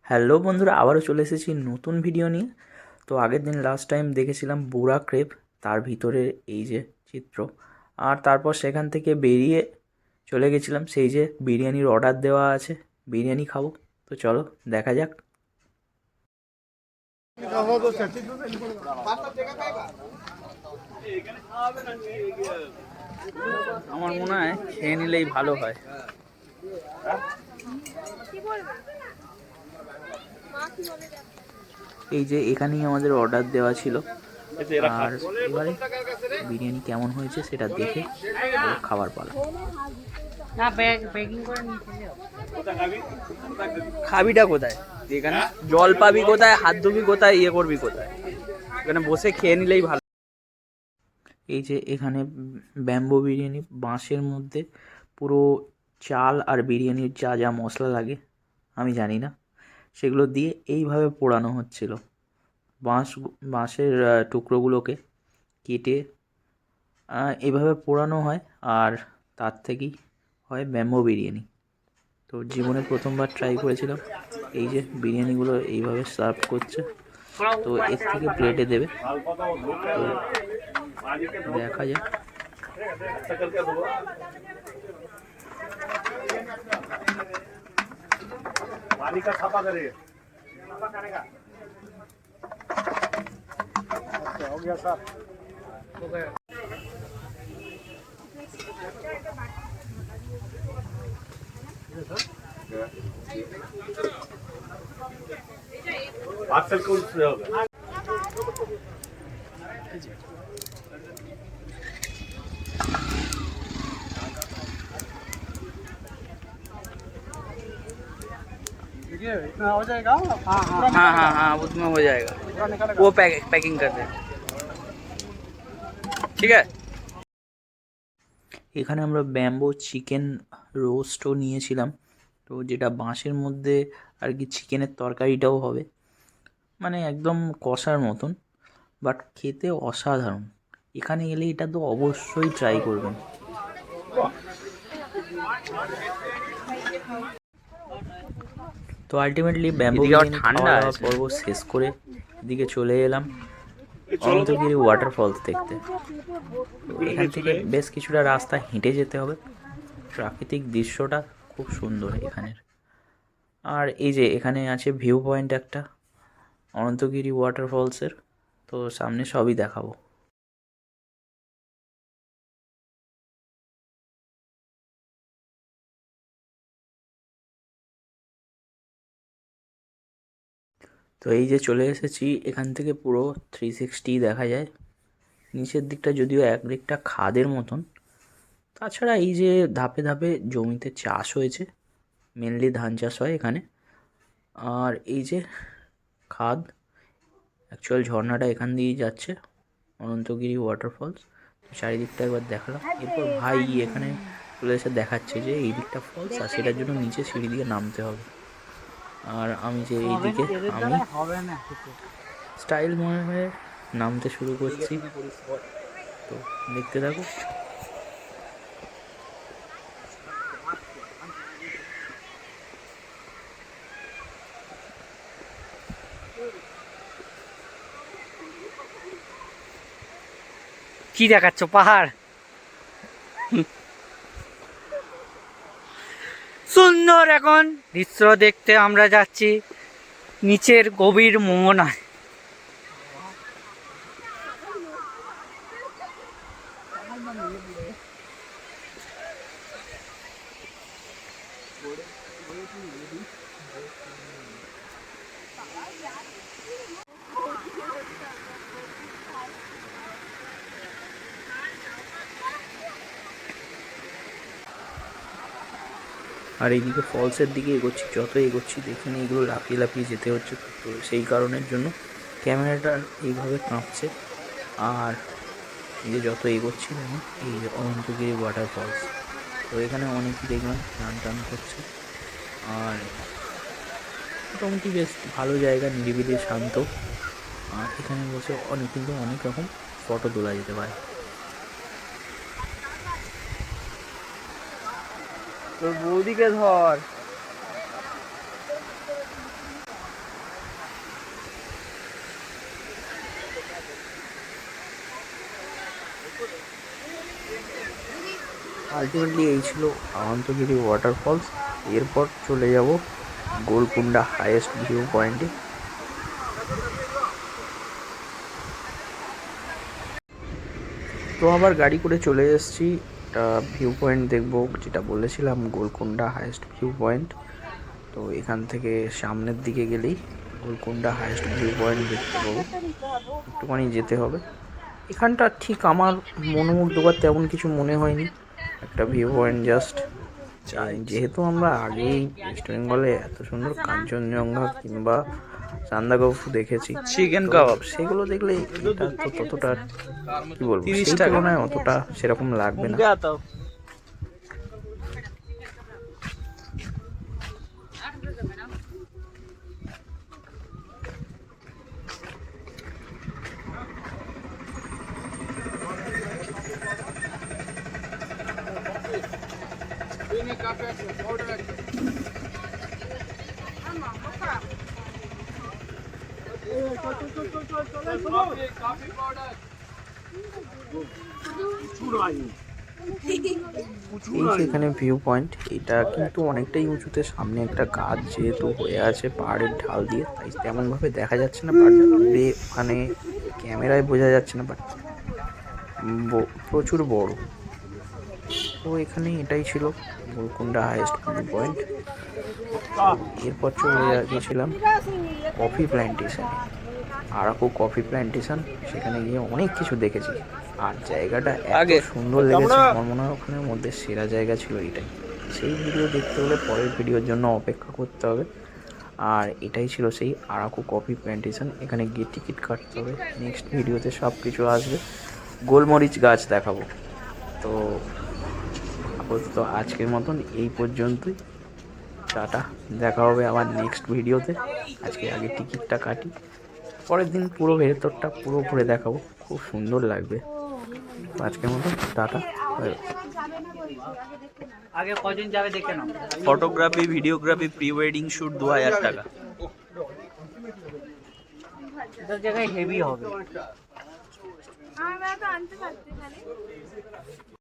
Hello বন্ধুরা, আবারও চলে এসেছি নতুন ভিডিও নিয়ে। তো আগের দিন লাস্ট টাইম দেখেছিলাম বুরা ক্রেপ, তার ভিতরে এই যে চিত্র। আর তারপর সেখান থেকে বেরিয়ে চলে গেছিলাম সেই যে বিরিয়ানির অর্ডার দেওয়া আছে, বিরিয়ানি খাবো। তো চলো দেখা যাক। আমার মনে হয় খেয়ে নিলেই ভালো হয়। এই যে এখানেই আমাদের অর্ডার দেওয়া ছিল। আর এবারে বিরিয়ানি কেমন হয়েছে সেটা দেখে এবার খাবার পালা। খাবিটা কোথায়? এখানে জল পাবি কোথায়, হাত ধুবি কোথায়, ইয়ে করবি কোথায়? এখানে বসে খেয়ে নিলেই ভালো। এই যে এখানে ব্যাম্বো বিরিয়ানি, বাঁশের মধ্যে পুরো চাল আর বিরিয়ানির যা যা মশলা লাগে আমি জানি না, সেগুলো দিয়ে এইভাবে পোড়ানো হচ্ছিল। বাঁশের টুকরোগুলোকে কেটে এইভাবে পোড়ানো হয়, আর তার থেকেই হয় ব্যাম্বো বিরিয়ানি। তো জীবনে প্রথমবার ট্রাই করেছিলাম। এই যে বিরিয়ানিগুলো এইভাবে সার্ভ করছে, তো এর থেকে প্লেটে দেবে। তো দেখা যাক। पानी का छापा करेगा। अच्छा हो गया सर, हो गया। पार्सल कौन से होगा? इतना हो जाएगा? हाँ हाँ हाँ हाँ हाँ, उसमें हो जाएगा। वो पैकिंग कर दे, ঠিক আছে। এখানে আমরা ব্যাম্বো চিকেন রোস্টও নিয়েছিলাম, তো যেটা বাঁশের মধ্যে আর কি চিকেনের তরকারিটাও হবে, মানে একদম কষার মতন, বাট খেতে অসাধারণ। এখানে এলে এটা তো অবশ্যই ট্রাই করবেন। তো আলটিমেটলি ব্যাম্বো বিরিয়ানি খাওয়া দাওয়া পর্ব শেষ করে এদিকে চলে এলাম অনন্তগিরি ওয়াটারফলস দেখতে। তো এখান থেকে বেশ কিছুটা রাস্তা হেঁটে যেতে হবে। প্রাকৃতিক দৃশ্যটা খুব সুন্দর এখানের। আর এই যে এখানে আছে ভিউ পয়েন্ট একটা অনন্তগিরি ওয়াটারফলসের, তো সামনে সবই দেখাবো। তো এই যে চলে এসেছি, এখান থেকে পুরো 360 দেখা যায়। নিচের দিকটা যদিও একদিকটা খাদের মতন, তাছাড়া এই যে ধাপে ধাপে জমিতে চাষ হয়েছে, মেনলি ধান চাষ হয় এখানে। আর এই যে খাদ, অ্যাকচুয়াল ঝর্ণাটা এখান দিয়েই যাচ্ছে, অনন্তগিরি ওয়াটারফলস। চারিদিকটা একবার দেখালাম। এরপর ভাই এখানে চলে এসে দেখাচ্ছে যে এই দিকটা ফলস, আর সেটার জন্য নিচে সিঁড়ি দিয়ে নামতে হবে। আর আমি যে এইদিকে আমি স্টাইল মনে হয়ে নামতে শুরু করছি, তো দেখতে থাকো। কি দেখাচ্ছ? পাহাড় সুন্দর। এখন দৃশ্য দেখতে আমরা যাচ্ছি নিচের গভীর মোহনায়। আর এইদিকে ফলসের দিকে এগোচ্ছি, যত এগোচ্ছি দেখুন এইগুলো লাফিয়ে লাফিয়ে যেতে হচ্ছে। তো সেই কারণের জন্য ক্যামেরাটা এইভাবে কাঁপছে। আর এই যে যত এগোচ্ছি দেখুন এই যে অনন্তগিরি ওয়াটারফলস, তো এখানে অনেকেই দেখলাম স্নান টান করছে। আর মোটামুটি বেশ ভালো জায়গা, নিরিবিলি শান্ত। আর এখানে বসে কিন্তু অনেক রকম ফটো তোলা যেতে পারে। তোর বৌদিকে ধর। আলটিমেটলি এই ছিল অনন্তগিরি ওয়াটারফলস। এরপর চলে যাব গোলকুন্ডা হাইয়েস্ট ভিউ পয়েন্টে। তো আবার গাড়ি করে চলে এসেছি একটা ভিউ পয়েন্ট দেখবো, যেটা বলেছিলাম গোলকুন্ডা হাইয়েস্ট ভিউ পয়েন্ট। তো এখান থেকে সামনের দিকে গেলেই গোলকুন্ডা হাইয়েস্ট ভিউ পয়েন্ট দেখতে পাবো। একটুখানি যেতে হবে। এখানটা ঠিক আমার মনোমুগ্ধকর তেমন কিছু মনে হয়নি, একটা ভিউ পয়েন্ট জাস্ট। যেহেতু আমরা আগেই ওয়েস্ট বেঙ্গলে এত সুন্দর কাঞ্চনজঙ্ঘা কিংবা সান্দাকফু দেখেছি, চিকেন তো কাবাব সেগুলো দেখলে এটা তো ততটা কি বলবো, সেই তুলনায় অতটা সেরকম লাগবে না। এই যে এখানে ভিউ পয়েন্ট, এটা কিন্তু অনেকটাই উঁচুতে। সামনে একটা গাছ যেহেতু হয়ে আছে পাহাড়ের ঢাল দিয়ে, তাই তেমন ভাবে দেখা যাচ্ছে না, বাট দূরে ওখানে ক্যামেরায় বোঝা যাচ্ছে না, বাট প্রচুর বড়। তো এখানে এটাই ছিল গোলকুন্ডা হাইয়েস্ট ভিউ পয়েন্ট। এরপর চলে গেছিলাম কফি প্ল্যান্টেশনে, আরাকু কফি প্ল্যান্টেশন। সেখানে গিয়ে অনেক কিছু দেখেছি, আর জায়গাটা এত সুন্দর লেগেছে, আমার মনে হয় ওখানের মধ্যে সেরা জায়গা ছিল এটাই। সেই ভিডিও দেখতে হলে পরের ভিডিওর জন্য অপেক্ষা করতে হবে। আর এটাই ছিল সেই আরাকু কফি প্ল্যান্টেশন। এখানে গিয়ে টিকিট কাটতে হবে। নেক্সট ভিডিওতে সব কিছু আসবে, গোলমরিচ গাছ দেখাবো। তো আপাতত আজকের মতন এই পর্যন্তই। টাটা, দেখা হবে আবার নেক্সট ভিডিওতে। আজকে আগে টিকিটটা কাটি, পরের দিন পুরো ভেতরটা পুরো ঘুরে দেখাবো, খুব সুন্দর লাগবে। আজকের মতো টাটা। আগে কজন যাবে দেখে নাও। Photography, videography, pre wedding shoot 2000 টাকা। এটার জায়গায় হেভি হবে। আমরা তো আনতে পারতে